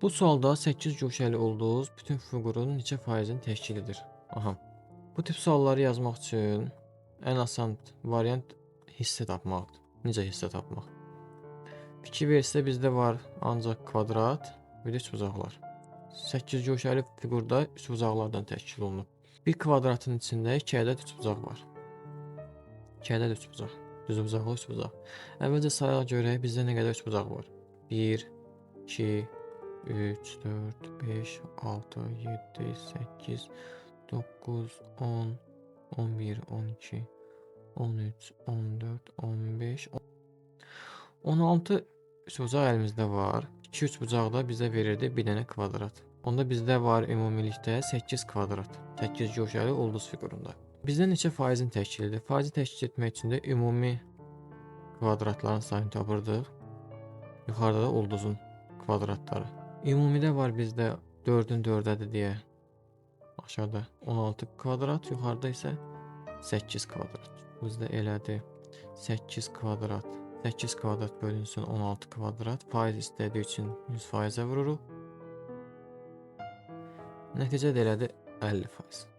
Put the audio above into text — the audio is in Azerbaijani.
Bu sualda 8 guşəli ulduz bütün fiqurun neçə faizini təşkil edir? Aha. Bu tip sualları yazmaq üçün ən asan variant hissə tapmaqdır. Necə hissə tapmaq? Fikir versə bizdə var ancaq kvadrat və də üçbucaqlar. 8 guşəli fiqurda üçbucaqlardan təşkil olunub. Bir kvadratın içində 2 ədəd üçbucaq var. 2 ədəd üçbucaq. Düzbucaqlı üçbucaq. Əvvəlcə sayaq görək bizdə nə qədər üçbucaq var. 1, 2, 3, 4, 5, 6, 7, 8, 9, 10, 11, 12, 13, 14, 15, 16 üçbucaq əlimizdə var. 2 üçbucaqda bizə verirdi bir dənə kvadrat. Onda bizdə var ümumilikdə 8 kvadrat. 8 guşəli ulduz fiqurunda. Bizdə neçə faizini təşkil edir? Faizi təşkil etmək üçün də ümumi kvadratların sayını tapırdıq. Yuxarıda da ulduzun kvadratları. Ümumidə var bizdə 4-ün 4-ədir deyə. Aşağıda 16 kvadrat, yuxarıda isə 8 kvadrat. Bizdə elədir 8 kvadrat. 8 kvadrat bölünsün 16 kvadrat. Faiz istədiyi üçün 100%-ə vururuq. Nəticə də elədir 50%.